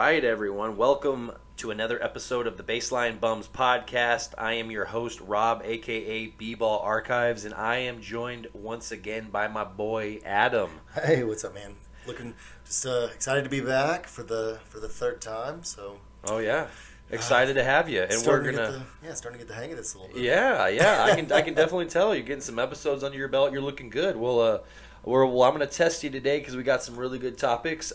right, everyone. Welcome to another episode of the Baseline Bums podcast. I am your host, Rob, a.k.a. B-Ball Archives, and I am joined once again by my boy, Adam. Hey, what's up, man? Excited to be back for the third time. So. Oh yeah, excited to have you, and starting to get the hang of this a little bit. Yeah. I can definitely tell you're getting some episodes under your belt. You're looking good. I'm going to test you today because we got some really good topics.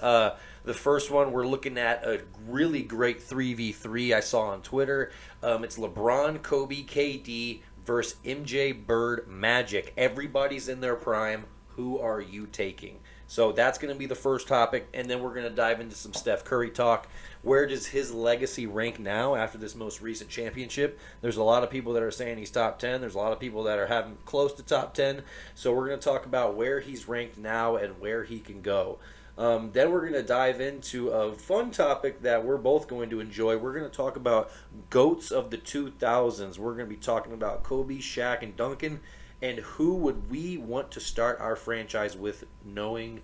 The first one, we're looking at a really great 3v3 I saw on Twitter. It's LeBron, Kobe, KD versus MJ, Bird, Magic. Everybody's in their prime. Who are you taking? So that's going to be the first topic, and then we're going to dive into some Steph Curry talk. Where does his legacy rank now after this most recent championship? There's a lot of people that are saying he's top 10. There's a lot of people that are having close to top 10. So we're going to talk about where he's ranked now and where he can go. Then we're going to dive into a fun topic that we're both going to enjoy. We're going to talk about GOATs of the 2000s. We're going to be talking about Kobe, Shaq, and Duncan. And who would we want to start our franchise with, knowing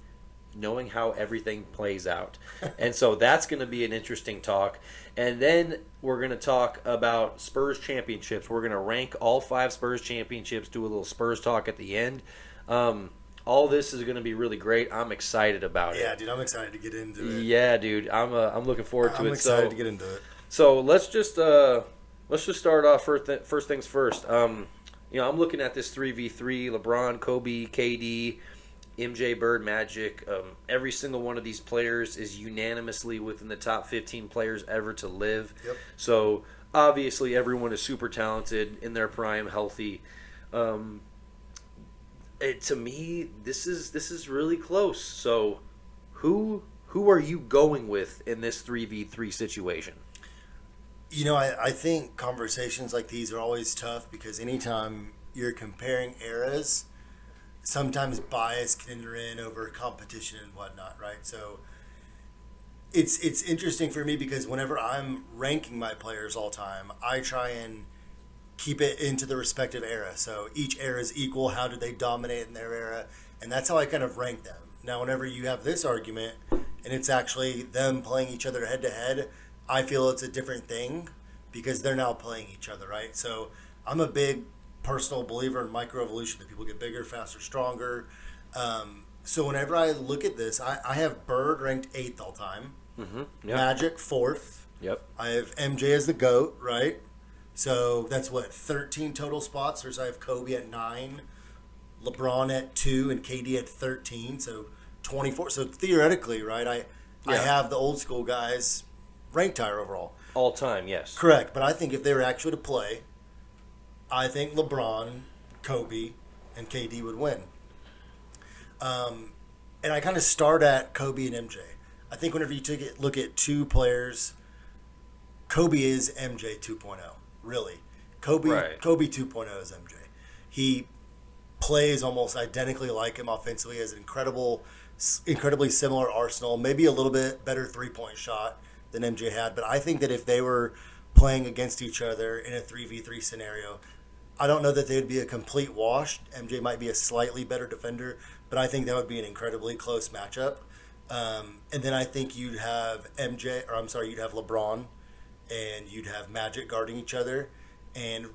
how everything plays out? And so that's going to be an interesting talk. And then we're going to talk about Spurs championships. We're going to rank all 5 Spurs championships, do a little Spurs talk at the end. All this is going to be really great. I'm excited about it. Yeah, dude, I'm excited to get into it. Yeah, dude, I'm looking forward to it. I'm excited to get into it. So let's just start off first things first. I'm looking at this 3v3, LeBron, Kobe, KD, MJ, Bird, Magic. Every single one of these players is unanimously within the top 15 players ever to live. Yep. So obviously everyone is super talented, in their prime, healthy. To me, this is really close. So who are you going with in this 3v3 situation? I think conversations like these are always tough because anytime you're comparing eras, sometimes bias can enter in over competition and whatnot, right? So it's interesting for me because whenever I'm ranking my players all time, I try and keep it into the respective era. So each era is equal. How did they dominate in their era? And that's how I kind of rank them. Now, whenever you have this argument and it's actually them playing each other head to head, I feel it's a different thing because they're now playing each other, right? So I'm a big personal believer in microevolution, that people get bigger, faster, stronger. So whenever I look at this, I have Bird ranked 8th all time. Mm-hmm. Yep. Magic 4th. Yep. I have MJ as the GOAT, right? So that's 13 total spots. There's I have Kobe at 9, LeBron at 2, and KD at 13. So 24. So theoretically, right, I have the old school guys ranked higher overall. All time, yes. Correct. But I think if they were actually to play, I think LeBron, Kobe, and KD would win. And I kind of start at Kobe and MJ. I think whenever you look at two players, Kobe is MJ 2.0. Really. Kobe 2.0 is MJ. He plays almost identically like him offensively, has an incredibly similar arsenal, maybe a little bit better three-point shot than MJ had. But I think that if they were playing against each other in a 3v3 scenario, I don't know that they would be a complete wash. MJ might be a slightly better defender, but I think that would be an incredibly close matchup. And then I think you'd have you'd have LeBron and you'd have Magic guarding each other. And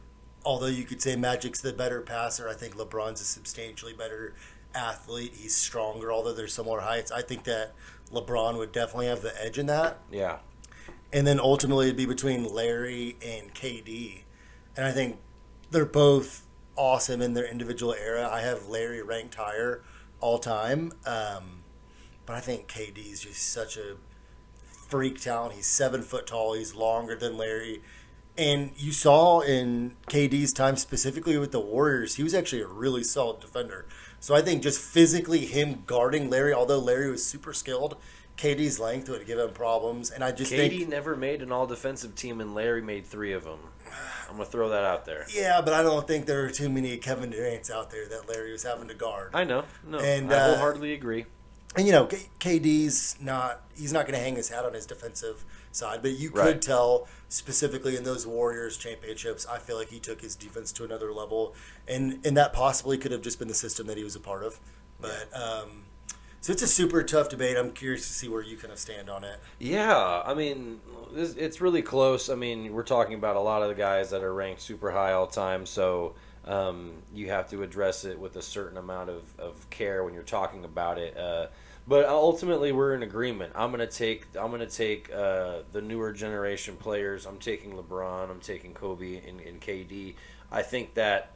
although you could say Magic's the better passer, I think LeBron's a substantially better athlete. He's stronger, although they're similar heights. I think that LeBron would definitely have the edge in that. Yeah. And then ultimately it'd be between Larry and KD. And I think they're both awesome in their individual era. I have Larry ranked higher all time. But I think KD is just such a freak talent. He's 7 foot tall. He's longer than Larry. And you saw in KD's time, specifically with the Warriors, he was actually a really solid defender. So I think just physically him guarding Larry, although Larry was super skilled, KD's length would give him problems. And I just think KD never made an all-defensive team, and Larry made 3 of them. I'm going to throw that out there. Yeah, but I don't think there are too many Kevin Durant's out there that Larry was having to guard. I know. No, and, I wholeheartedly agree. And, KD's he's not going to hang his hat on his defensive side, but you could tell specifically in those Warriors championships, I feel like he took his defense to another level, and that possibly could have just been the system that he was a part of. But So it's a super tough debate. I'm curious to see where you kind of stand on it. Yeah, I mean, it's really close. I mean, we're talking about a lot of the guys that are ranked super high all time, so you have to address it with a certain amount of care when you're talking about it. But ultimately, we're in agreement. I'm gonna take the newer generation players. I'm taking LeBron. I'm taking Kobe and KD. I think that,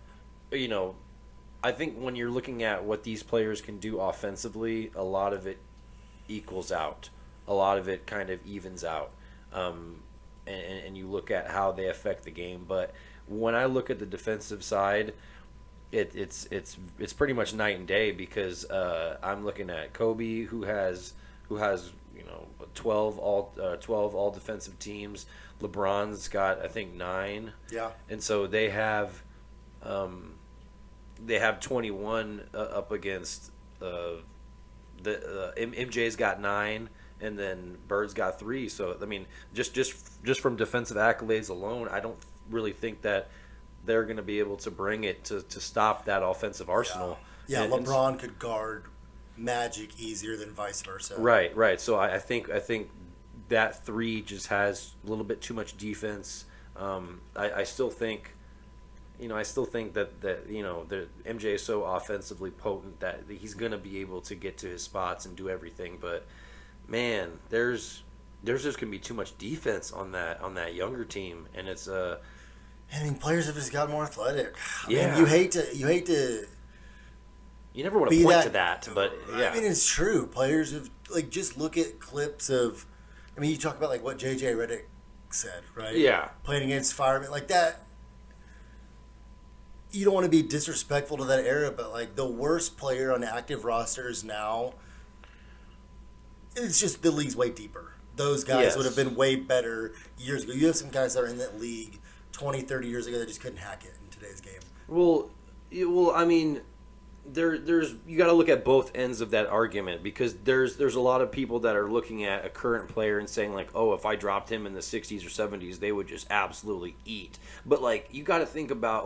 you know, I think when you're looking at what these players can do offensively, a lot of it equals out. A lot of it kind of evens out. And you look at how they affect the game. But when I look at the defensive side, it's pretty much night and day because I'm looking at Kobe who has 12 all defensive teams. LeBron's got I think 9. Yeah. And so they have 21 up against MJ's got 9 and then Bird's got 3. So I mean, just from defensive accolades alone, I don't really think that they're going to be able to bring it to stop that offensive arsenal. Yeah, LeBron could guard Magic easier than vice versa. Right. So I think that 3 just has a little bit too much defense. I still think that the MJ is so offensively potent that he's going to be able to get to his spots and do everything. But man, there's just going to be too much defense on that younger team, and it's I mean, players have just got more athletic. I Yeah. mean, you hate to. You never want to point to that, but yeah. I mean, it's true. Players have just look at clips of. I mean, you talk about what JJ Redick said, right? Yeah. Playing against firemen like that. You don't want to be disrespectful to that era, but the worst player on the active rosters now. It's just the league's way deeper. Those guys would have been way better years ago. You have some guys that are in that league 20, 30 years ago that just couldn't hack it in today's game. Well, I mean, there's you got to look at both ends of that argument because there's a lot of people that are looking at a current player and saying oh, if I dropped him in the 60s or 70s, they would just absolutely eat. But you got to think about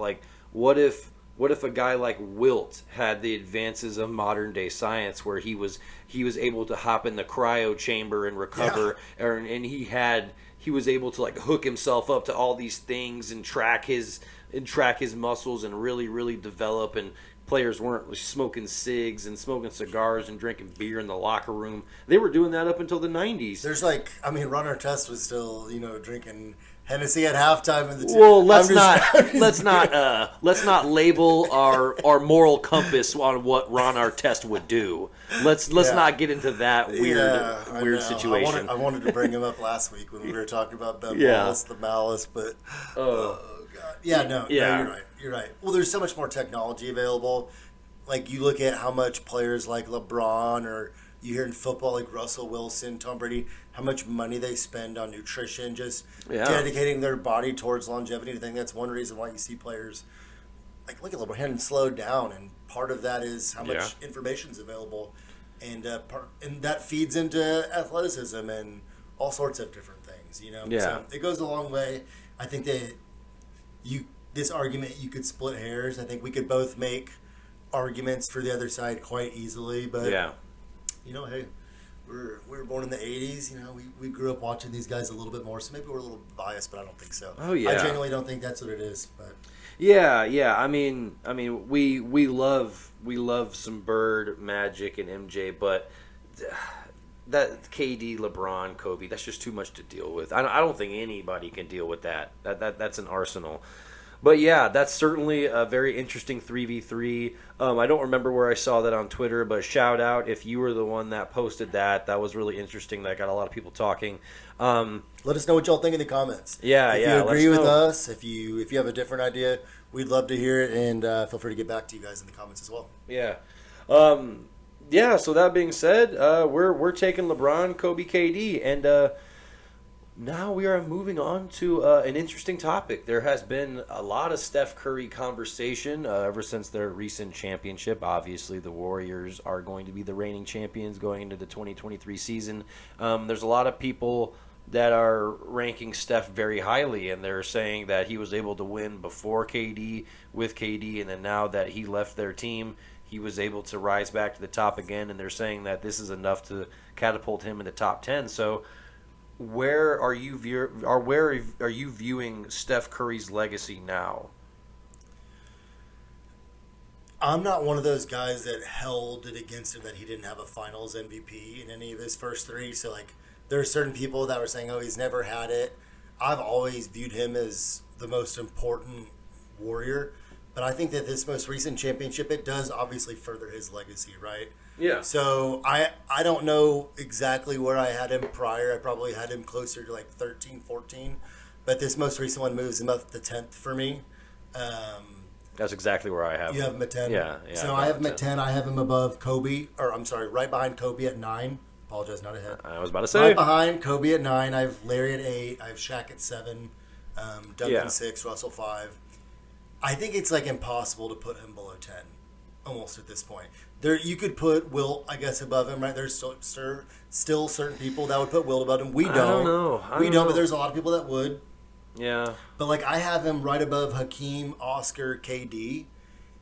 what if a guy like Wilt had the advances of modern day science where he was able to hop in the cryo chamber and recover, and he was able to hook himself up to all these things and track his muscles and really develop, and players weren't smoking cigs and smoking cigars and drinking beer in the locker room. They were doing that up until the 90s. There's Ron Artest was still, drinking Hennessy at halftime in the Well, let's not label our moral compass on what Ron Artest would do. Let's not get into that weird situation. I wanted to bring him up last week when we were talking about Ben Wallace, the malice, but God. You're right. Well, there's so much more technology available. You look at how much players like LeBron or you hear in football Russell Wilson, Tom Brady, how much money they spend on nutrition, just dedicating their body towards longevity. I think that's one reason why you see players look at LeBron slowed down, and part of that is how much information is available, and that feeds into athleticism and all sorts of different things. So it goes a long way. I think that this argument you could split hairs. I think we could both make arguments for the other side quite easily, but hey, we were born in the 80s. We grew up watching these guys a little bit more, so maybe we're a little biased, but I don't think so. Oh yeah, I genuinely don't think that's what it is. But yeah. I mean, we love some Bird, Magic, and MJ, but that KD, LeBron, Kobe, that's just too much to deal with. I don't think anybody can deal with that. That's an arsenal. But yeah, that's certainly a very interesting 3v3. I don't remember where I saw that on Twitter, but shout out if you were the one that posted that. That was really interesting. That got a lot of people talking. Let us know what y'all think in the comments. Yeah, if you agree with us, if you have a different idea, we'd love to hear it, and feel free to get back to you guys in the comments as well. Yeah. So that being said, we're taking LeBron, Kobe, KD, and now we are moving on to an interesting topic. There has been a lot of Steph Curry conversation ever since their recent championship. Obviously, the Warriors are going to be the reigning champions going into the 2023 season. There's a lot of people that are ranking Steph very highly, and they're saying that he was able to win before KD, with KD, and then now that he left their team, he was able to rise back to the top again, and they're saying that this is enough to catapult him in the top 10. So where are you viewing Steph Curry's legacy now? I'm not one of those guys that held it against him that he didn't have a Finals MVP in any of his first three. So, like, there are certain people that were saying, oh, he's never had it. I've always viewed him as the most important Warrior. But I think that this most recent championship, it does obviously further his legacy, right? Yeah. So, I don't know exactly where I had him prior. I probably had him closer to, like, 13, 14. But this most recent one moves him up to 10th for me. That's exactly where I have him. You have him at 10? Yeah. So I have him at 10. I have him above Kobe, or I'm sorry, right behind Kobe at 9. Apologize, not ahead. I was about to say. Right behind Kobe at 9. I have Larry at 8. I have Shaq at 7. Duncan 6. Russell 5. I think it's like impossible to put him below 10, almost at this point. You could put Wilt, I guess, above him, right? There's still certain people that would put Wilt above him. We don't. I don't know. We don't, but there's a lot of people that would. Yeah. But, like, I have him right above Hakeem, Oscar, KD,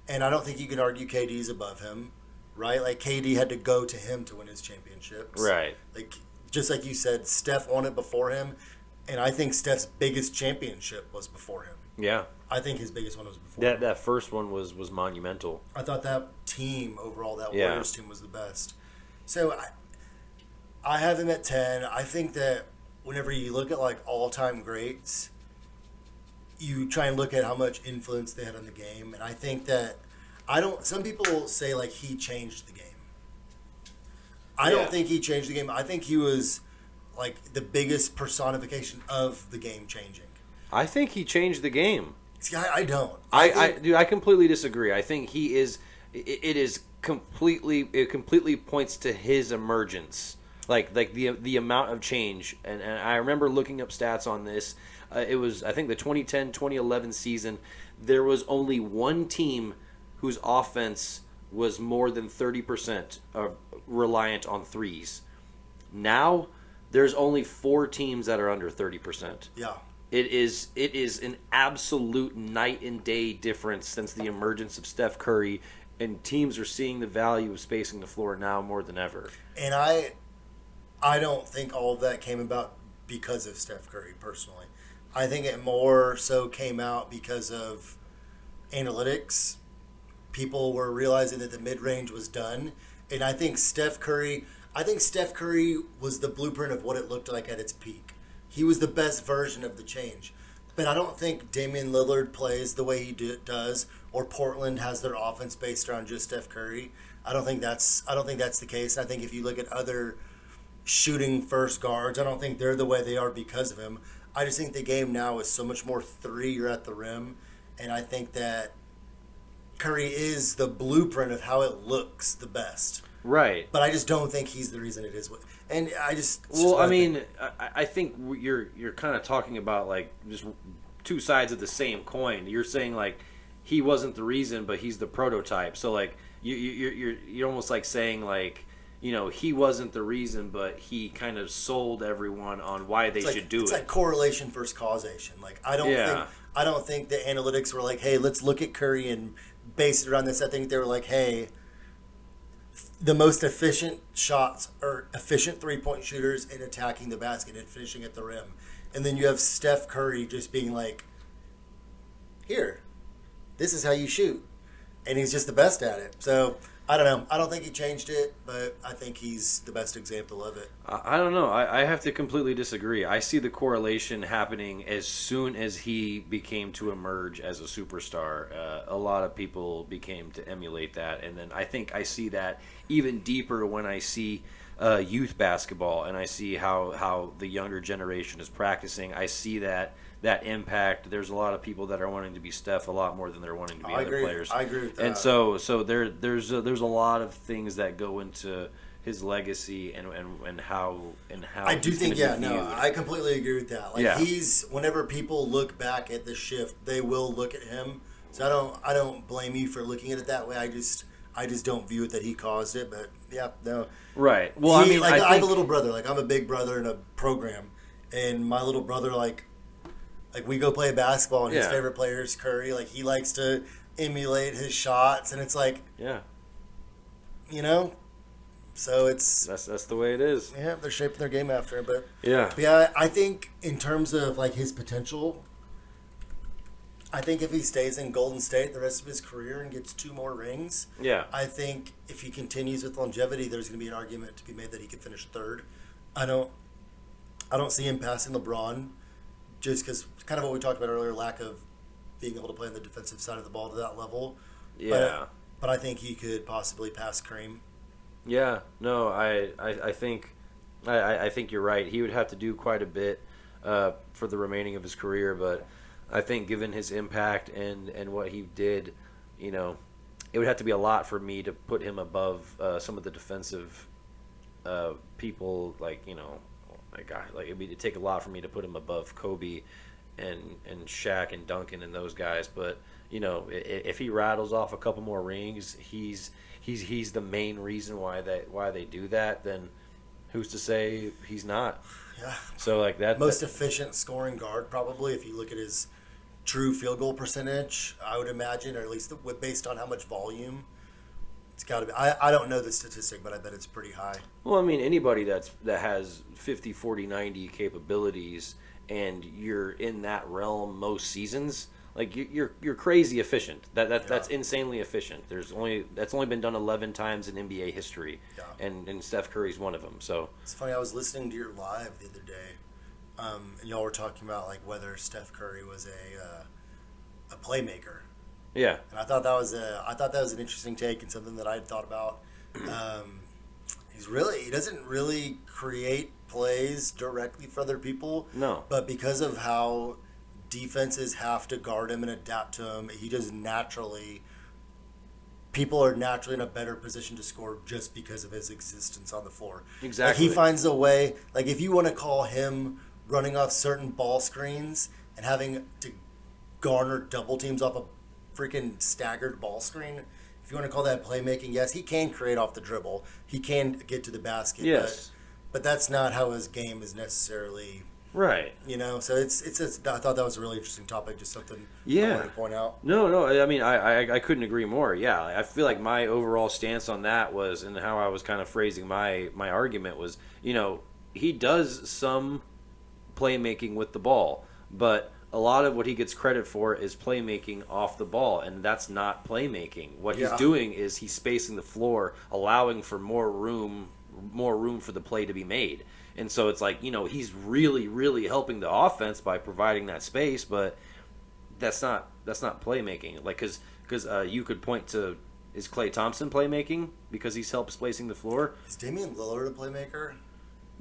and I don't think you can argue KD's above him, right? Like, KD had to go to him to win his championships. Right. Like, just like you said, Steph won it before him, and I think Steph's biggest championship was before him. Yeah. I think his biggest one was before him. That first one was monumental. I thought that team, overall, that Warriors team was the best. So, I have him at 10. I think that whenever you look at, like, all-time greats, you try and look at how much influence they had on the game. And I think that some people say, like, he changed the game. I don't think he changed the game. I think he was, like, the biggest personification of the game changing. I think he changed the game. See, I don't. Dude, I completely disagree. I think he is. It completely points to his emergence, like the amount of change. And I remember looking up stats on this. It was, I think, the 2010-2011 season. There was only one team whose offense was more than 30% reliant on threes. Now, there's only 4 teams that are under 30%. Yeah. It is an absolute night and day difference since the emergence of Steph Curry, and teams are seeing the value of spacing the floor now more than ever. And I don't think all of that came about because of Steph Curry, personally. I think it more so came out because of analytics. People were realizing that the mid-range was done. And I think Steph Curry was the blueprint of what it looked like at its peak. He was the best version of the change. But I don't think Damian Lillard plays the way he does, or Portland has their offense based around just Steph Curry. I don't think that's the case. I think if you look at other shooting first guards, I don't think they're the way they are because of him. I just think the game now is so much more three, you're at the rim, and I think that Curry is the blueprint of how it looks the best. Right. But I just don't think he's the reason it is. And I just... I think you're kind of talking about, like, just two sides of the same coin. You're saying, like, he wasn't the reason, but he's the prototype. So, like, you're almost like saying, like, you know, he wasn't the reason, but he kind of sold everyone on why they should do it. It's like correlation versus causation. Like, I don't think the analytics were like, hey, let's look at Curry and base it around this. I think they were like, hey, the most efficient shots or efficient three-point shooters in attacking the basket and finishing at the rim. And then you have Steph Curry just being like, here, this is how you shoot. And he's just the best at it. So, I don't know. I don't think he changed it, but I think he's the best example of it. I don't know. I have to completely disagree. I see the correlation happening as soon as he became to emerge as a superstar. A lot of people became to emulate that. And then I think I see that even deeper when I see youth basketball and I see how the younger generation is practicing. I see that impact. There's a lot of people that are wanting to be Steph a lot more than they're wanting to be other players. I agree with that. And so there's a lot of things that go into his legacy and how I do think I completely agree with that. Like he's whenever people look back at the shift, they will look at him. So I don't blame you for looking at it that way. I just don't view it that he caused it, but no. Right. Well, I have a little brother. Like I'm a big brother in a program, and my little brother like we go play basketball, and his favorite player is Curry. Like he likes to emulate his shots, and it's like you know. So that's the way it is. Yeah, they're shaping their game after him, but Yeah. I think in terms of like his potential, I think if he stays in Golden State the rest of his career and gets 2 more rings, Yeah. I think if he continues with longevity, there's going to be an argument to be made that he could finish third. I don't see him passing LeBron, just because kind of what we talked about earlier, lack of being able to play on the defensive side of the ball to that level. Yeah. But I think he could possibly pass Kareem. Yeah. No, I think I think you're right. He would have to do quite a bit for the remaining of his career, but I think given his impact and what he did, you know, it would have to be a lot for me to put him above some of the defensive people, like, you know, it'd take a lot for me to put him above Kobe and Shaq and Duncan and those guys. But, you know, if he rattles off a couple more rings, he's the main reason why they do that. Then who's to say he's not? Yeah. So like that most efficient scoring guard probably if you look at his true field goal percentage, I would imagine, or at least based on how much volume. It's got to be. I don't know the statistic, but I bet it's pretty high. Well, I mean, anybody that has 50, 40, 90 capabilities and you're in that realm most seasons, like you're crazy efficient. That's insanely efficient. That's only been done 11 times in NBA history, and Steph Curry's one of them. So it's funny. I was listening to your live the other day, and y'all were talking about like whether Steph Curry was a playmaker. Yeah, and I thought that was an interesting take and something that I had thought about. He doesn't really create plays directly for other people. No, but because of how defenses have to guard him and adapt to him, people are naturally in a better position to score just because of his existence on the floor. Exactly. Like he finds a way. Like if you want to call him running off certain ball screens and having to garner double teams off a freaking staggered ball screen, if you want to call that playmaking, yes, he can create off the dribble. He can get to the basket. Yes. But that's not how his game is necessarily. Right. You know, so it's I thought that was a really interesting topic, just something I wanted to point out. No, I mean, I couldn't agree more. Yeah, I feel like my overall stance on that was, and how I was kind of phrasing my argument was, you know, he does some playmaking with the ball, but a lot of what he gets credit for is playmaking off the ball, and that's not playmaking. What he's doing is he's spacing the floor, allowing for more room for the play to be made. And so it's like, you know, he's really, really helping the offense by providing that space, but that's not playmaking. Like, because you could point to, is Klay Thompson playmaking because he's helped spacing the floor? Is Damian Lillard a playmaker?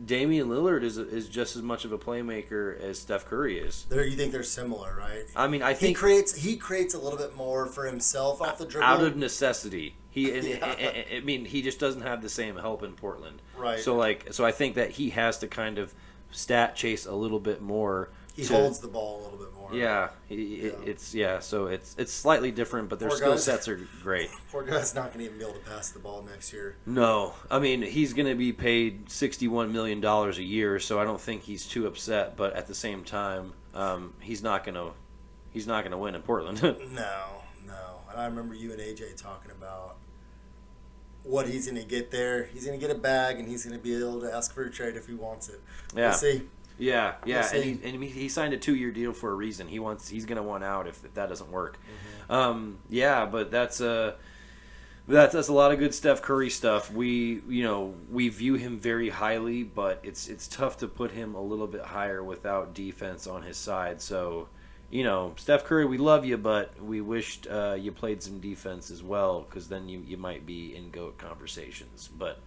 Damian Lillard is just as much of a playmaker as Steph Curry is. You think they're similar, right? I mean, I think he creates a little bit more for himself off the dribble out of necessity. I mean, he just doesn't have the same help in Portland, right? So I think that he has to kind of stat chase a little bit more. He holds the ball a little bit more. Yeah, So it's slightly different, but their skill sets are great. Poor guy's not going to even be able to pass the ball next year. No, I mean he's going to be paid $61 million a year, so I don't think he's too upset. But at the same time, he's not going to win in Portland. No. And I remember you and AJ talking about what he's going to get there. He's going to get a bag, and he's going to be able to ask for a trade if he wants it. Yeah. We'll see. Yeah, and he signed a 2-year deal for a reason. He's going to want out if that doesn't work. Mm-hmm. But that's a lot of good Steph Curry stuff. We view him very highly, but it's tough to put him a little bit higher without defense on his side. So, you know, Steph Curry, we love you, but we wished you played some defense as well, because then you might be in GOAT conversations. But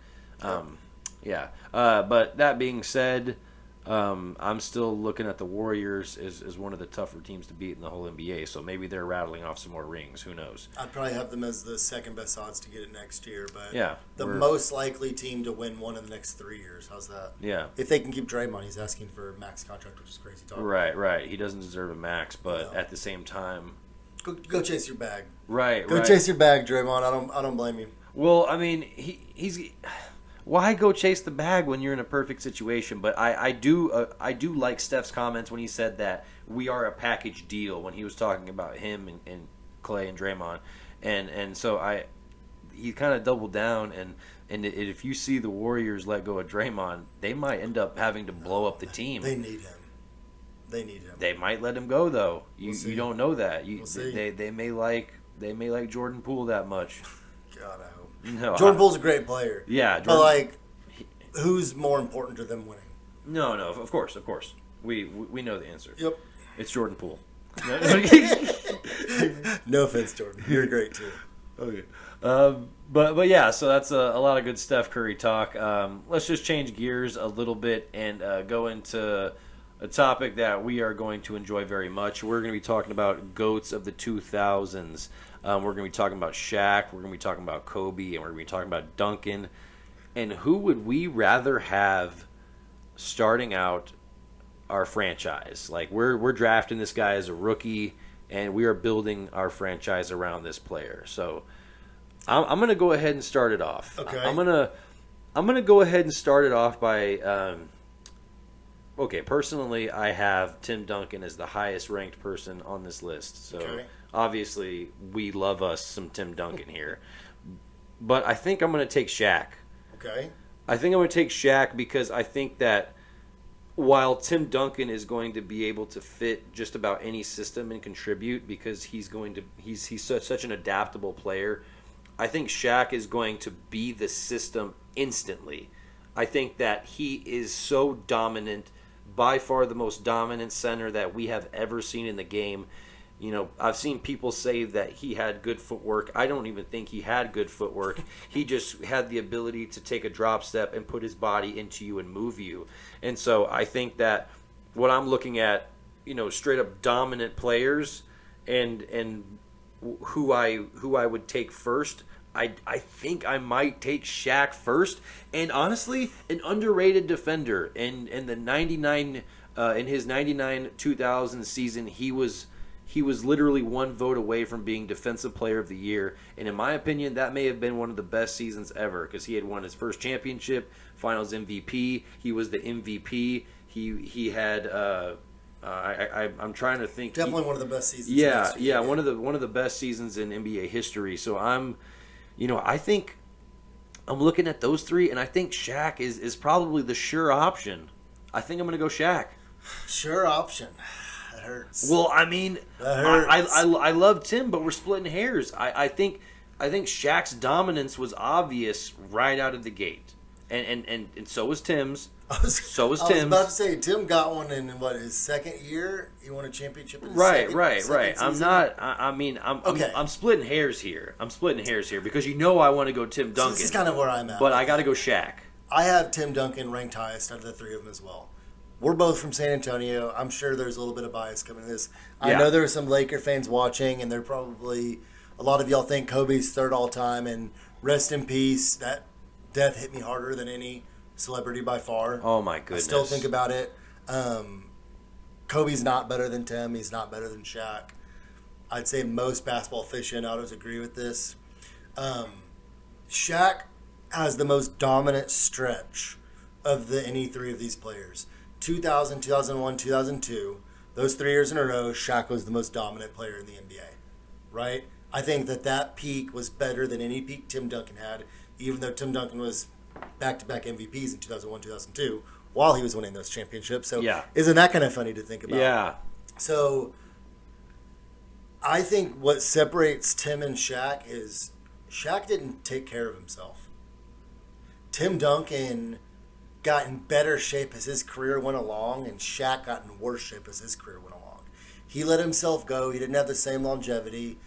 but that being said. I'm still looking at the Warriors as one of the tougher teams to beat in the whole NBA, so maybe they're rattling off some more rings. Who knows? I'd probably have them as the second best odds to get it next year, but the most likely team to win one in the next 3 years. How's that? Yeah. If they can keep Draymond, he's asking for a max contract, which is crazy talk. Right. He doesn't deserve a max, but at the same time... Go chase your bag. Right. Go chase your bag, Draymond. I don't blame you. Well, I mean, he's... Why go chase the bag when you're in a perfect situation? But I do like Steph's comments when he said that we are a package deal when he was talking about him and Klay and Draymond, and so he kind of doubled down, and if you see the Warriors let go of Draymond, they might end up having to blow up the team. They need him. They might let him go though. You don't know that. We'll see. They may like Jordan Poole that much. God, I hope. No, Jordan Poole's a great player. Yeah, but like, who's more important to them winning? No, of course. We know the answer. Yep. It's Jordan Poole. No offense, Jordan. You're great too. Okay. But yeah, so that's a lot of good Steph Curry talk. Let's just change gears a little bit and go into a topic that we are going to enjoy very much. We're going to be talking about GOATs of the 2000s. We're going to be talking about Shaq. We're going to be talking about Kobe, and we're going to be talking about Duncan. And who would we rather have starting out our franchise? Like we're drafting this guy as a rookie, and we are building our franchise around this player. So I'm gonna go ahead and start it off. Okay. I'm gonna go ahead and start it off by okay. Personally, I have Tim Duncan as the highest ranked person on this list. So obviously we love us some Tim Duncan here, but I think I'm gonna take Shaq. Okay. I think I'm gonna take Shaq because I think that while Tim Duncan is going to be able to fit just about any system and contribute because he's such an adaptable player, I think Shaq is going to be the system instantly. I think that he is so dominant, by far the most dominant center that we have ever seen in the game. You know, I've seen people say that he had good footwork. I don't even think he had good footwork. He just had the ability to take a drop step and put his body into you and move you. And so I think that what I'm looking at, you know, straight up dominant players and who I would take first, I think I might take Shaq first. And honestly, an underrated defender in the 99 in his 99-2000 season, he was literally one vote away from being Defensive Player of the Year. And in my opinion, that may have been one of the best seasons ever because he had won his first championship, Finals MVP. He was the MVP. He had I'm trying to think. Definitely one of the best seasons. Yeah, one of the best seasons in NBA history. So I think I'm looking at those three, and I think Shaq is probably the sure option. I think I'm going to go Shaq. Sure option. That hurts. Well, I mean, I love Tim, but we're splitting hairs. I think Shaq's dominance was obvious right out of the gate, and so was Tim's. So was Tim's. I was about to say Tim got one in his second year. He won a championship. In his right. Season. I'm splitting hairs here. Because I want to go Tim Duncan. So this is kind of where I'm at. But I got to go Shaq. I have Tim Duncan ranked highest out of the three of them as well. We're both from San Antonio. I'm sure there's a little bit of bias coming to this. I know there are some Laker fans watching, and they're probably a lot of y'all think Kobe's third all time. And rest in peace. That death hit me harder than any celebrity by far. Oh my goodness! I still think about it. Kobe's not better than Tim. He's not better than Shaq. I'd say most basketball aficionados agree with this. Shaq has the most dominant stretch of any three of these players. 2000, 2001, 2002, those 3 years in a row, Shaq was the most dominant player in the NBA, right? I think that peak was better than any peak Tim Duncan had, even though Tim Duncan was back-to-back MVPs in 2001, 2002, while he was winning those championships. So isn't that kind of funny to think about? Yeah. So I think what separates Tim and Shaq is Shaq didn't take care of himself. Tim Duncan got in better shape as his career went along, and Shaq got in worse shape as his career went along. He let himself go. He didn't have the same longevity.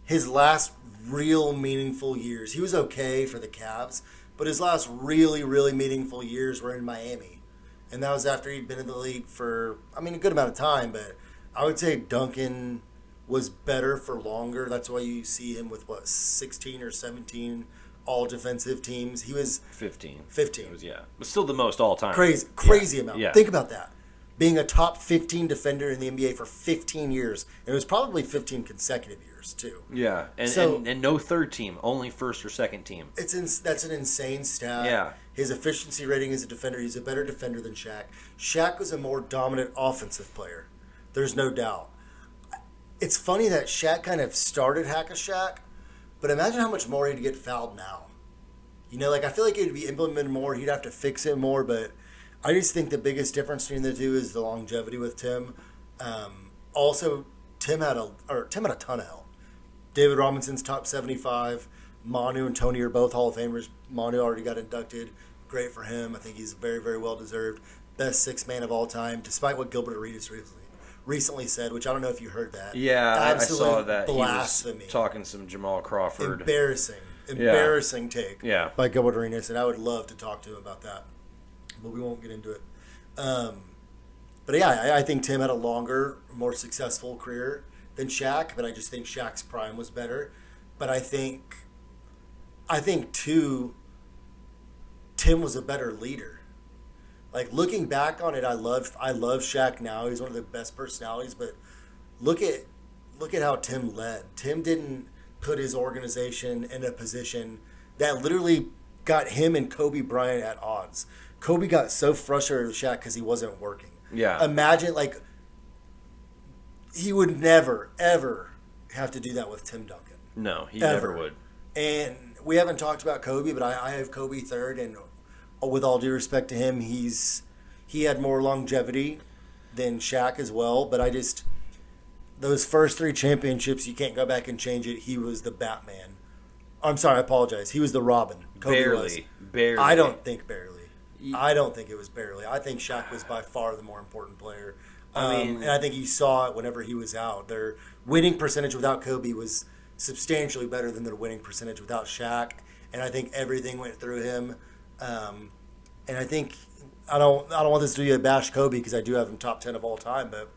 His last real meaningful years, he was okay for the Cavs, but his last really, really meaningful years were in Miami. And that was after he'd been in the league for, a good amount of time, but I would say Duncan was better for longer. That's why you see him with, 16 or 17 all-defensive teams. He was 15. 15. It was, but still the most all-time. Crazy amount. Yeah. Think about that. Being a top 15 defender in the NBA for 15 years. And it was probably 15 consecutive years, too. Yeah, and no third team, only first or second team. That's an insane stat. Yeah. His efficiency rating as a defender, he's a better defender than Shaq. Shaq was a more dominant offensive player. There's no doubt. It's funny that Shaq kind of started Hack-a-Shaq, But imagine how much more he'd get fouled now. You know, like, I feel like it'd be implemented more. He'd have to fix it more, but I just think the biggest difference between the two is the longevity with Tim. Also, Tim had a ton of help. David Robinson's top 75. Manu and Tony are both Hall of Famers. Manu already got inducted. Great for him. I think he's very, very well deserved. Best sixth man of all time, despite what Gilbert Arenas recently said, which I don't know if you heard that. Yeah, I saw that. Blasphemy. He was talking some Jamal Crawford. Embarrassing take by Gilbert Arenas, and I would love to talk to him about that, but we won't get into it. But yeah, I think Tim had a longer, more successful career than Shaq, but I just think Shaq's prime was better. But I think too, Tim was a better leader. Like, looking back on it, I love Shaq now. He's one of the best personalities, but look at how Tim led. Tim didn't put his organization in a position that literally got him and Kobe Bryant at odds. Kobe got so frustrated with Shaq because he wasn't working. Yeah. Imagine, like, he would never, ever have to do that with Tim Duncan. No, he Ever. never would. And we haven't talked about Kobe, but I have Kobe third, and with all due respect to him, he had more longevity than Shaq as well. But those first three championships, you can't go back and change it. He was the Batman. I'm sorry, I apologize. He was the Robin. Kobe was. Barely. I don't think barely. I don't think it was barely. I think Shaq was by far the more important player. And I think you saw it whenever he was out. Their winning percentage without Kobe was substantially better than their winning percentage without Shaq. And I think everything went through him. And I think I don't want this to be a bash Kobe because I do have him top 10 of all time, but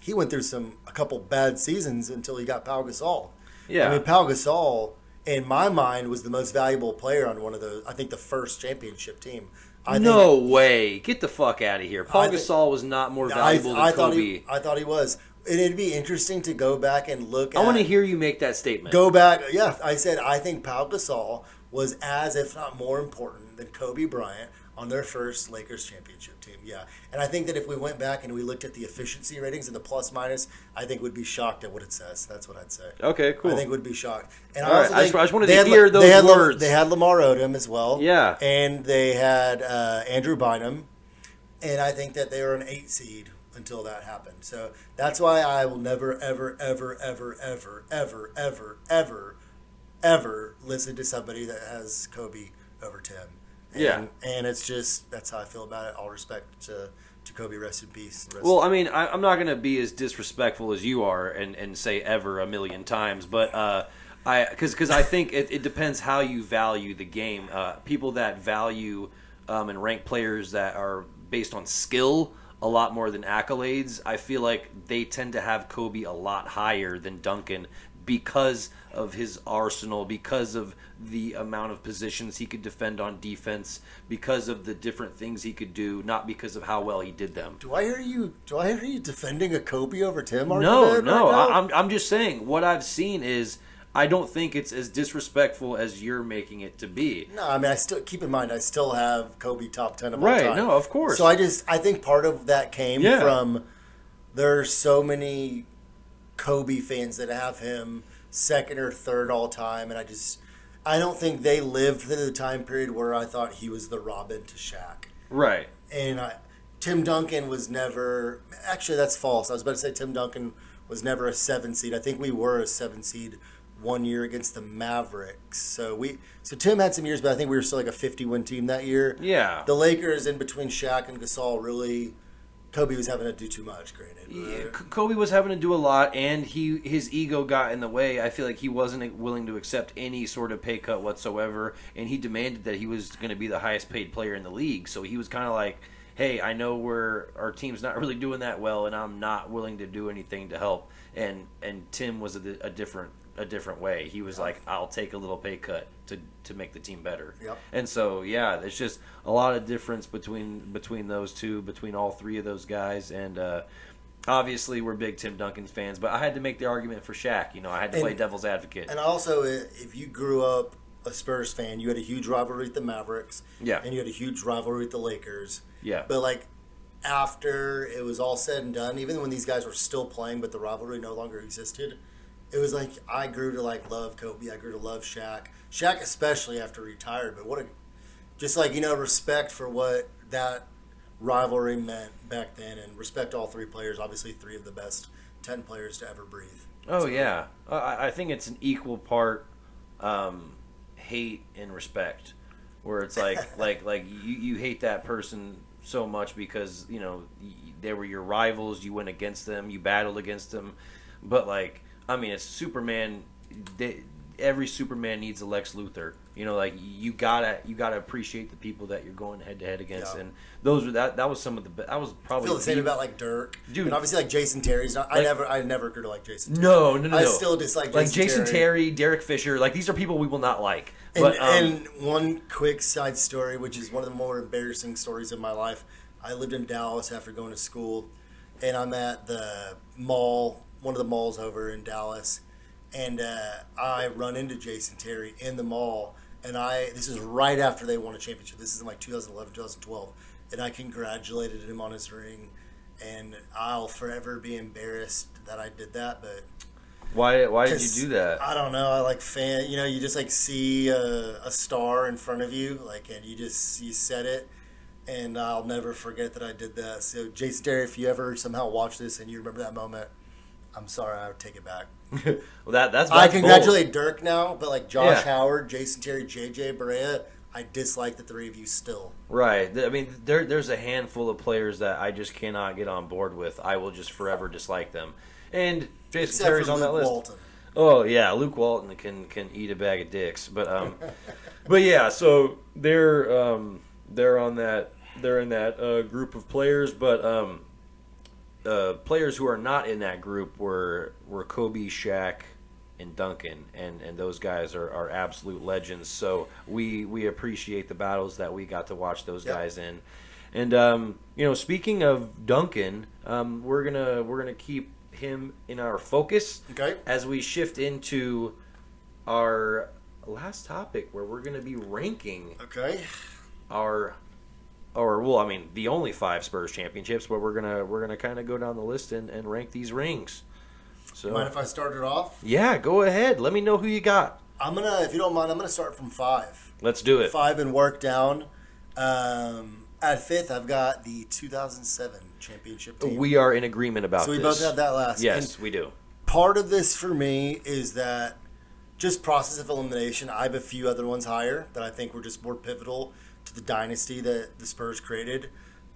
he went through a couple bad seasons until he got Pau Gasol. Yeah. I mean, Pau Gasol, in my mind, was the most valuable player on one of those. I think the first championship team. No way! Get the fuck out of here. Pau Gasol was not more valuable than Kobe. I thought he was. And it'd be interesting to go back and look at... I want to hear you make that statement. Go back. Yeah, I said I think Pau Gasol was as, if not more important than Kobe Bryant on their first Lakers championship team. Yeah. And I think that if we went back and we looked at the efficiency ratings and the plus minus, I think we'd be shocked at what it says. That's what I'd say. Okay, cool. I think we'd be shocked. And all right, I just wanted to hear those words. They had Lamar Odom as well. Yeah. And they had Andrew Bynum. And I think that they were an 8 seed until that happened. So that's why I will never, ever, ever, ever, ever, ever, ever, ever, ever listen to somebody that has Kobe over Tim. And it's just, that's how I feel about it. All respect to Kobe, rest in peace. Well, I mean, I'm not going to be as disrespectful as you are and say ever a million times, but because I think it depends how you value the game. People that value and rank players that are based on skill a lot more than accolades, I feel like they tend to have Kobe a lot higher than Duncan because of his arsenal, because of the amount of positions he could defend on defense, because of the different things he could do, not because of how well he did them. Do I hear you defending a Kobe over Tim? No. Right, I'm just saying what I've seen is I don't think it's as disrespectful as you're making it to be. No, I mean, I still keep in mind I still have Kobe top 10 of all time. Right, no, of course. So I think part of that came from there's so many Kobe fans that have him second or third all time, and I don't think they lived through the time period where I thought he was the Robin to Shaq. Right. And Tim Duncan was never, actually that's false. I was about to say Tim Duncan was never a 7 seed. I think we were a 7 seed one year against the Mavericks. So Tim had some years, but I think we were still like a 50-win team that year. Yeah. The Lakers in between Shaq and Gasol really, Kobe was having to do too much, granted. Yeah, Kobe was having to do a lot, and his ego got in the way. I feel like he wasn't willing to accept any sort of pay cut whatsoever, and he demanded that he was going to be the highest paid player in the league. So he was kind of like, hey, I know our team's not really doing that well, and I'm not willing to do anything to help. And Tim was a different way. He was like, I'll take a little pay cut to make the team better. Yep. And so, yeah, there's just a lot of difference between those two, between all three of those guys. And obviously, we're big Tim Duncan fans, but I had to make the argument for Shaq. I had to play devil's advocate. And also, if you grew up a Spurs fan, you had a huge rivalry with the Mavericks. Yeah. And you had a huge rivalry with the Lakers. Yeah. But, like, after it was all said and done, even when these guys were still playing but the rivalry no longer existed, it was like I grew to like love Kobe. I grew to love Shaq. Shaq especially after he retired. But just like, respect for what that rivalry meant back then, and respect all three players. Obviously, three of the best 10 players to ever breathe. Oh, yeah. I think it's an equal part hate and respect, where it's like you hate that person so much because, they were your rivals, you went against them, you battled against them. But, it's Superman. Every Superman needs a Lex Luthor. You gotta appreciate the people that you're going head to head against, and those were that was some of the that was probably. I feel the same about like Dirk, dude. And obviously, like Jason Terry's not. I never grew to like Jason Terry. No. I still dislike Jason Terry, Derek Fisher. These are people we will not like. And one quick side story, which is one of the more embarrassing stories of my life. I lived in Dallas after going to school, and I'm at the mall, one of the malls over in Dallas. And I run into Jason Terry in the mall, and this is right after they won a championship. This is in like 2011, 2012, and I congratulated him on his ring, and I'll forever be embarrassed that I did that. But why did you do that? I don't know. I like you just like see a star in front of you, and you said it, and I'll never forget that I did that. So Jason Terry, if you ever somehow watch this and you remember that moment, I'm sorry, I would take it back. Well, that's I congratulate bold. Dirk now, but like Josh Howard, Jason Terry, JJ Barea, I dislike the three of you still. Right. I mean, there's a handful of players that I just cannot get on board with. I will just forever dislike them. And Jason Terry's on that list. Walton. Oh yeah, Luke Walton can eat a bag of dicks. But but yeah, so they're in that group of players, but players who are not in that group were Kobe, Shaq, and Duncan, and those guys are absolute legends. So we appreciate the battles that we got to watch those guys in. And speaking of Duncan, we're gonna keep him in our focus as we shift into our last topic, where we're gonna be ranking the only 5 Spurs championships, but we're gonna kind of go down the list and rank these rings. So, mind if I start it off? Yeah, go ahead. Let me know who you got. If you don't mind, I'm gonna start from 5. Let's do it. 5 and work down. At 5th, I've got the 2007 championship team. We are in agreement about this. So we both have that last. Yes, we do. Part of this for me is that just process of elimination. I have a few other ones higher that I think were just more pivotal to the dynasty that the Spurs created,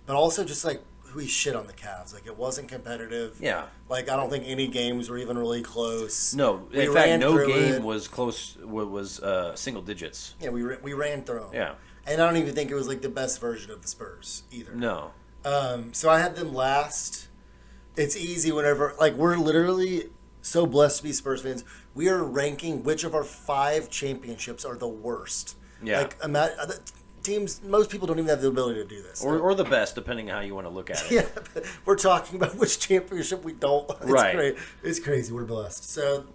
but also just like we shit on the Cavs. Like, it wasn't competitive. Yeah. Like, I don't think any games were even really close. No, in fact, no game was close. Was single digits. Yeah, we ran through them. Yeah, and I don't even think it was like the best version of the Spurs either. No. So I had them last. It's easy whenever we're literally so blessed to be Spurs fans. We are ranking which of our 5 championships are the worst. Yeah. Teams, most people don't even have the ability to do this. Or the best, depending on how you want to look at it. Yeah, we're talking about which championship we don't. It's right. It's crazy. We're blessed. So,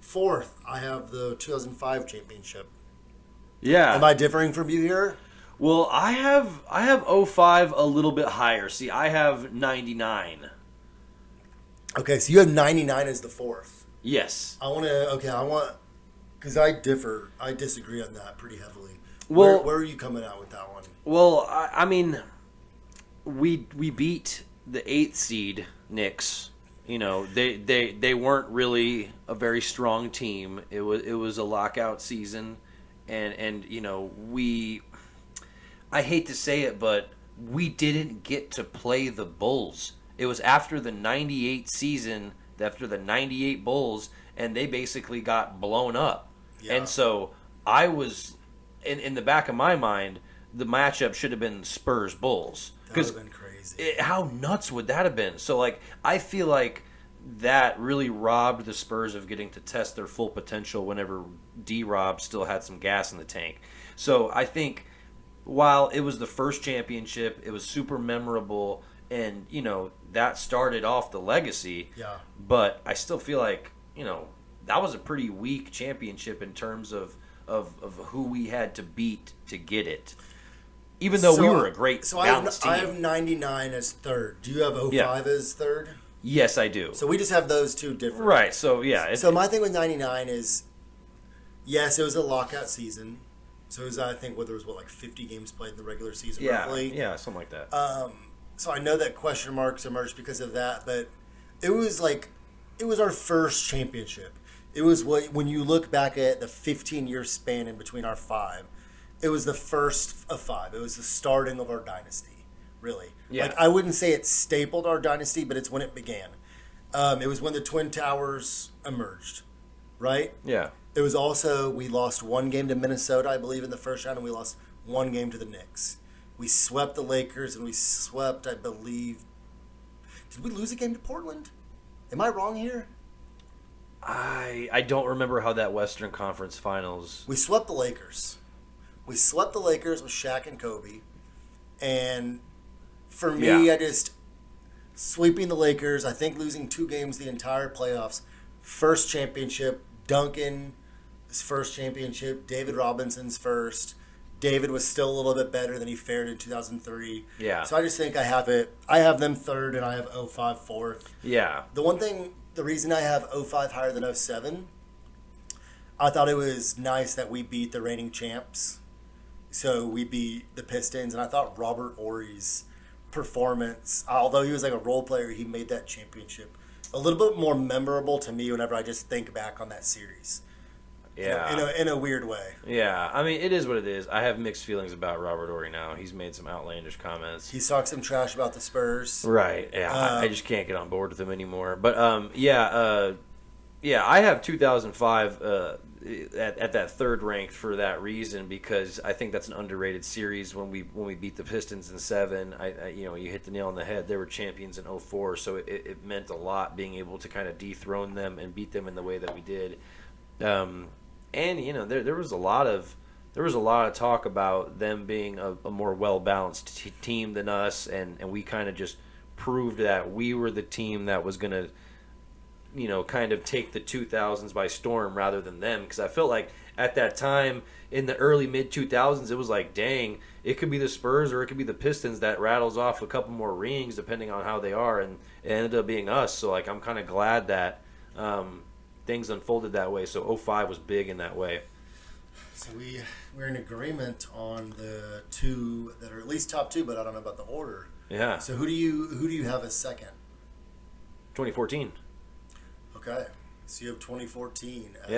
4th, I have the 2005 championship. Yeah. Am I differing from you here? Well, I have 05 a little bit higher. See, I have 99. Okay, so you have 99 as the 4th. Yes. Because I disagree on that pretty heavily. Well, where are you coming out with that one? Well, I mean, we beat the 8th seed Knicks. They weren't really a very strong team. It was a lockout season, and I hate to say it, but we didn't get to play the Bulls. It was after the 98 season, after the 98 Bulls, and they basically got blown up. Yeah. And so I was, in the back of my mind, the matchup should have been Spurs-Bulls. That would have been crazy. How nuts would that have been? So, I feel like that really robbed the Spurs of getting to test their full potential whenever D-Rob still had some gas in the tank. So I think while it was the first championship, it was super memorable, and, that started off the legacy. Yeah. But I still feel like, that was a pretty weak championship in terms of who we had to beat to get it. Even though we were a great balanced team. I have 99 as 3rd. Do you have 05 as 3rd? Yes, I do. So we just have those two different. Right. So yeah. So my thing with 99 is, yes, it was a lockout season. So it was, I think, whether it was like 50 games played in the regular season, roughly. Yeah, something like that. So I know that question marks emerged because of that, but it was our first championship. It was when you look back at the 15-year span in between our 5, it was the first of 5. It was the starting of our dynasty, really. Yeah. Like, I wouldn't say it stapled our dynasty, but it's when it began. It was when the Twin Towers emerged, right? Yeah. It was also, we lost 1 game to Minnesota, I believe, in the first round, and we lost 1 game to the Knicks. We swept the Lakers, and we swept, I believe... Did we lose a game to Portland? Am I wrong here? I don't remember how that Western Conference Finals... We swept the Lakers. We swept the Lakers with Shaq and Kobe. And for me, I just... Sweeping the Lakers, I think losing 2 games the entire playoffs. First championship, Duncan's first championship, David Robinson's first. David was still a little bit better than he fared in 2003. Yeah. So I just think I have it. I have them third, and I have 05 fourth. Yeah. The reason I have 05 higher than 07, I thought it was nice that we beat the reigning champs. So we beat the Pistons, and I thought Robert Horry's performance, although he was like a role player, he made that championship a little bit more memorable to me whenever I just think back on that series. Yeah. In a weird way. Yeah. I mean, it is what it is. I have mixed feelings about Robert Horry now. He's made some outlandish comments. He's talked some trash about the Spurs. Right. Yeah. I just can't get on board with him anymore. But I have 2005 at that third ranked for that reason, because I think that's an underrated series. When we beat the Pistons in 7, you hit the nail on the head. They were champions in 04, so it meant a lot being able to kind of dethrone them and beat them in the way that we did. And there was a lot of talk about them being a more well balanced team than us, and we kind of just proved that we were the team that was going to kind of take the 2000s by storm rather than them. Because I felt like at that time in the early mid 2000s, it was like, dang, it could be the Spurs or it could be the Pistons that rattles off a couple more rings depending on how they are, and it ended up being us. So like, I'm kind of glad that things unfolded that way. So 05 was big in that way. So we're in agreement on the 2 that are at least top 2, but I don't know about the order. Yeah. So who do you have as second? 2014. Okay. So you have 2014 as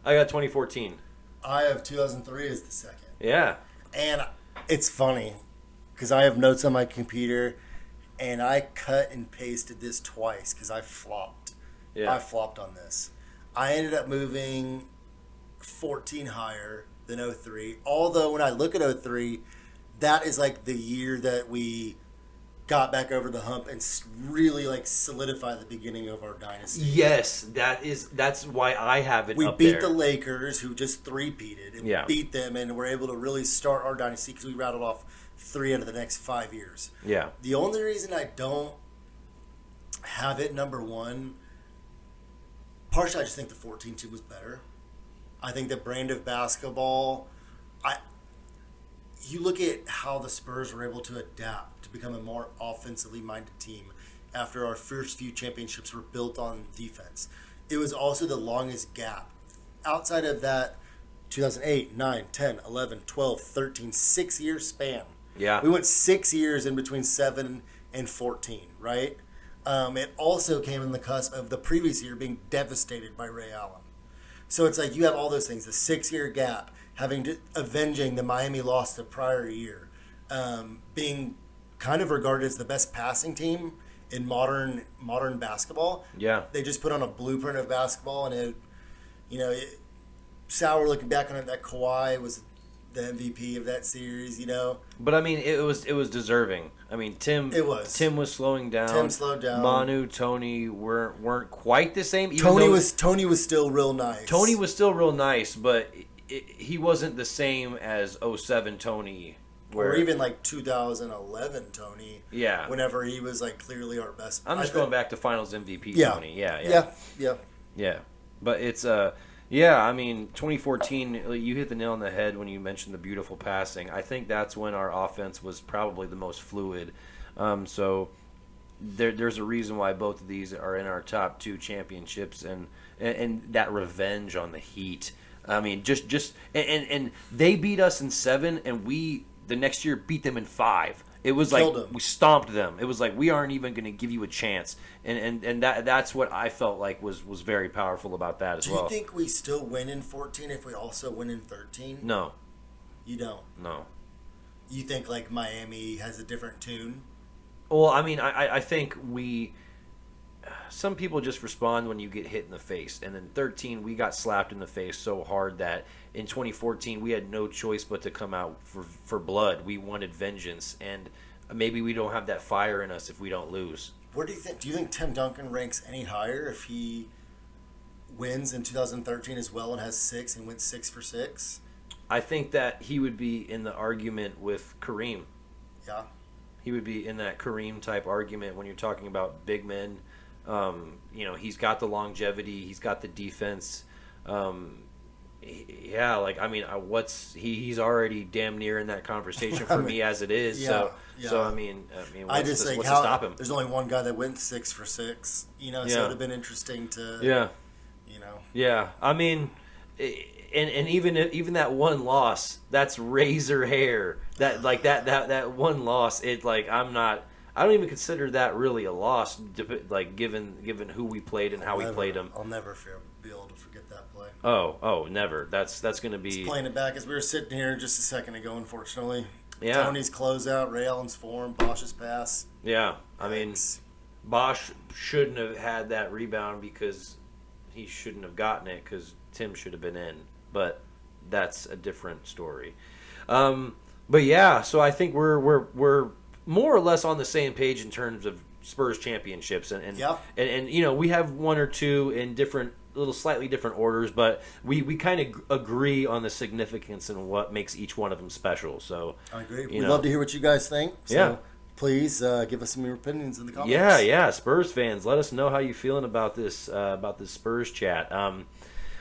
I got 2014. I have 2003 as the second. Yeah. And it's funny because I have notes on my computer, and I cut and pasted this twice because I flopped. Yeah. I flopped on this. I ended up moving 14 higher than 03. Although when I look at 03, that is like the year that we got back over the hump and really like solidified the beginning of our dynasty. Yes, that's why I have it. We up beat there. the Lakers, who just three-peated, and beat them, and were able to really start our dynasty because we rattled off 3 out of the next 5 years. Yeah. The only reason I don't have it number 1, partially I just think the 14 team was better. I think the brand of basketball, you look at how the Spurs were able to adapt to become a more offensively minded team after our first few championships were built on defense. It was also the longest gap. Outside of that 2008, 9, 10, 11, 12, 13, 6-year span. Yeah. We went 6 years in between 7 and 14, right? It also came in the cusp of the previous year being devastated by Ray Allen. So it's like you have all those things, the 6-year gap, avenging the Miami loss the prior year, being kind of regarded as the best passing team in modern basketball. Yeah. They just put on a blueprint of basketball, and sour looking back on it that Kawhi was the MVP of that series, But I mean, it was deserving. I mean, Tim was slowing down. Tim slowed down. Manu, Tony weren't quite the same. Tony was still real nice. Tony was still real nice, but he wasn't the same as 07 Tony. Or even like 2011 Tony. Yeah. Whenever he was like clearly our best. I'm just going back to Finals MVP Tony. Yeah. But it's I mean, 2014, you hit the nail on the head when you mentioned the beautiful passing. I think that's when our offense was probably the most fluid. So there's a reason why both of these are in our top 2 championships, and that revenge on the Heat. I mean, and they beat us in 7, and we the next year beat them in 5. It was like we stomped them. It was like we aren't even going to give you a chance, and that's what I felt like was very powerful about that as well. Do you think we still win in 14 if we also win in 13? No, you don't. No. You think like Miami has a different tune? Well, I mean, I think some people just respond when you get hit in the face. And in 13, we got slapped in the face so hard that in 2014, we had no choice but to come out for blood. We wanted vengeance. And maybe we don't have that fire in us if we don't lose. Where do you think? Do you think Tim Duncan ranks any higher if he wins in 2013 as well and has 6 and went 6 for 6? I think that he would be in the argument with Kareem. Yeah. He would be in that Kareem type argument when you're talking about big men. He's got the longevity, he's got the defense. He's already damn near in that conversation for me as it is. Yeah, so I mean, what's to stop him? There's only one guy that went 6 for 6. So it would have been interesting to. Yeah. Yeah, I mean. And even that one loss, that's razor hair. That one loss, I don't even consider that really a loss. Like given who we played and how we played them. I'll never be able to forget that play. Oh, never. That's going to be. Just playing it back as we were sitting here just a second ago. Unfortunately, yeah. Tony's closeout, Ray Allen's form, Bosch's pass. Yeah, I mean, Bosch shouldn't have had that rebound because he shouldn't have gotten it because Tim should have been in. But that's a different story. But yeah, so I think we're more or less on the same page in terms of Spurs championships, and we have one or two in slightly different orders, but we kind of agree on the significance and what makes each one of them special. So I agree. We'd love to hear what you guys think. So please give us some of your opinions in the comments. Yeah, Spurs fans, let us know how you feeling about this Spurs chat.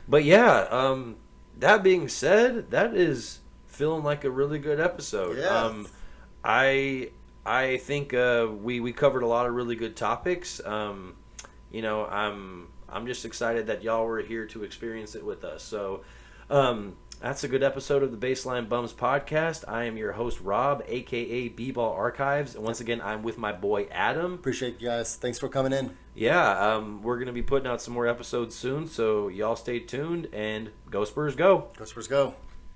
But yeah. That being said, that is feeling like a really good episode. Yeah. I think we covered a lot of really good topics. I'm just excited that y'all were here to experience it with us. So that's a good episode of the Baseline Bums podcast. I am your host, Rob, a.k.a. B-Ball Archives. And once again, I'm with my boy, Adam. Appreciate you guys. Thanks for coming in. Yeah, we're going to be putting out some more episodes soon, so y'all stay tuned, and go Spurs go. Go Spurs go.